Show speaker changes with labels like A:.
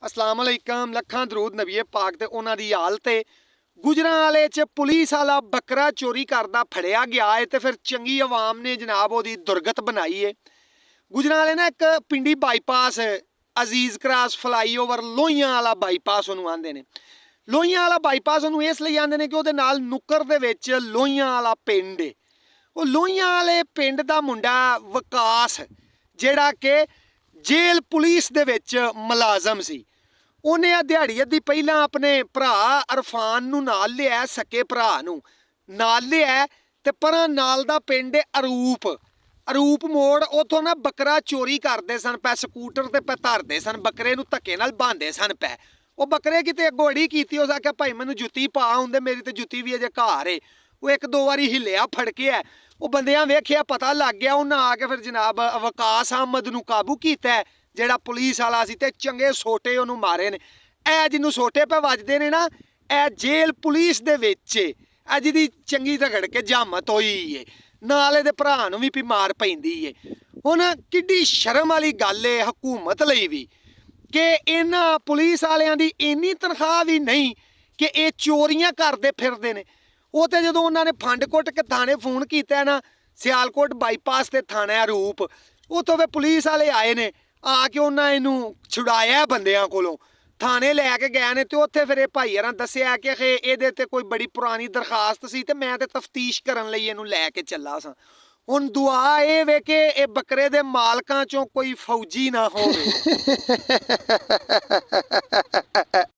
A: अस्सलाम वालेकुम लखां दरूद नबीए पाक ते उन्हां दी हाल ते गुजरांवाले च पुलिस वाला बकरा चोरी करदा फड़िया गया है ते फिर चंगी आवाम ने जनाब ओहदी दुर्गत बनाई है। गुजरांवाले ना एक पिंडी बाईपास अजीज क्रॉस फ्लाईओवर लोहियां वाला बाईपास उहनूं आंदे ने। लोहियां वाला बाईपास उहनूं इसलिए आंदे ने कि उहदे नाल नुक्कर दे विच लोहियां वाला पिंड है। ਉਹ ਲੋਹੀਆਂ ਵਾਲੇ ਪਿੰਡ ਦਾ ਮੁੰਡਾ ਵਿਕਾਸ ਜਿਹੜਾ ਕਿ ਜੇਲ੍ਹ ਪੁਲਿਸ ਦੇ ਵਿੱਚ ਮੁਲਾਜ਼ਮ ਸੀ। ਉਹਨੇ ਆ ਦਿਹਾੜੀ ਅੱਧੀ ਪਹਿਲਾਂ ਆਪਣੇ ਭਰਾ ਅਰਫਾਨ ਨੂੰ ਨਾਲ ਲਿਆ, ਸਕੇ ਭਰਾ ਨੂੰ ਨਾਲ ਲਿਆ ਤੇ ਪਰਾਂ ਨਾਲ ਦਾ ਪਿੰਡ ਅਰੂਪ ਮੋੜ ਉਥੋਂ ਨਾ ਬੱਕਰਾ ਚੋਰੀ ਕਰਦੇ ਸਨ ਪੈ, ਸਕੂਟਰ ਤੇ ਪੈ ਧਰਦੇ ਸਨ, ਬੱਕਰੇ ਨੂੰ ਧੱਕੇ ਨਾਲ ਬਾਂਦੇ ਸਨ ਪੈ। ਉਹ ਬੱਕਰੇ ਕਿਤੇ ਅਗੋੜੀ ਕੀਤੀ, ਉਸ ਆਖਿਆ ਭਾਈ ਮੈਨੂੰ ਜੁੱਤੀ ਪਾ ਹੁੰਦੇ, ਮੇਰੀ ਤੇ ਜੁੱਤੀ ਵੀ ਅਜੇ ਘਰ ਏ। ਉਹ ਇੱਕ ਦੋ ਵਾਰੀ ਹਿੱਲਿਆ, ਫੜਕਿਆ, ਉਹ ਬੰਦਿਆਂ ਵੇਖਿਆ, ਪਤਾ ਲੱਗ ਗਿਆ। ਉਹਨਾਂ ਆ ਕੇ ਫਿਰ ਜਨਾਬ ਵਿਕਾਸ ਅਹਿਮਦ ਨੂੰ ਕਾਬੂ ਕੀਤਾ ਜਿਹੜਾ ਪੁਲਿਸ ਵਾਲਾ ਸੀ ਤੇ ਚੰਗੇ ਸੋਟੇ ਉਹਨੂੰ ਮਾਰੇ ਨੇ। ਇਹ ਜਿਹਨੂੰ ਸੋਟੇ ਪੈ ਵੱਜਦੇ ਨੇ ਨਾ, ਇਹ ਜੇਲ੍ਹ ਪੁਲਿਸ ਦੇ ਵਿੱਚ ਇਹ ਜਿਹਦੀ ਚੰਗੀ ਰਗੜ ਕੇ ਜਾਮਤ ਹੋਈ ਏ, ਨਾਲ ਇਹਦੇ ਭਰਾ ਨੂੰ ਵੀ ਮਾਰ ਪੈਂਦੀ ਏ। ਹੁਣ ਕਿੱਡੀ ਸ਼ਰਮ ਵਾਲੀ ਗੱਲ ਏ ਹਕੂਮਤ ਲਈ ਵੀ ਕਿ ਇਹਨਾਂ ਪੁਲਿਸ ਵਾਲਿਆਂ ਦੀ ਇੰਨੀ ਤਨਖਾਹ ਵੀ ਨਹੀਂ ਕਿ ਇਹ ਚੋਰੀਆਂ ਕਰਦੇ ਫਿਰਦੇ ਨੇ। ਉਹ ਤੇ ਜਦੋਂ ਉਹਨਾਂ ਨੇ ਫੰਡ ਕੁੱਟ ਕੇ ਥਾਣੇ ਫੋਨ ਕੀਤਾ ਨਾ, ਸਿਆਲਕੋਟ ਬਾਈਪਾਸ ਤੇ ਥਾਣਾ ਰੂਪ, ਉੱਥੋਂ ਫਿਰ ਪੁਲਿਸ ਵਾਲੇ ਆਏ ਨੇ, ਆ ਕੇ ਉਹਨਾਂ ਇਹਨੂੰ ਛੁਡਾਇਆ ਬੰਦਿਆਂ ਕੋਲੋਂ, ਥਾਣੇ ਲੈ ਕੇ ਗਏ ਨੇ। ਤੇ ਉੱਥੇ ਫਿਰ ਇਹ ਭਾਈ ਹਰਾਂ ਦੱਸਿਆ ਕਿ ਇਹਦੇ ਤੇ ਕੋਈ ਬੜੀ ਪੁਰਾਣੀ ਦਰਖਾਸਤ ਸੀ ਤੇ ਮੈਂ ਤੇ ਤਫਤੀਸ਼ ਕਰਨ ਲਈ ਇਹਨੂੰ ਲੈ ਕੇ ਚੱਲਾ ਸਾਂ। ਹੁਣ ਦੁਆ ਇਹ ਵੇ ਕਿ ਇਹ ਬੱਕਰੇ ਦੇ ਮਾਲਕਾਂ ਚੋਂ ਕੋਈ ਫੌਜੀ ਨਾ ਹੋਵੇ।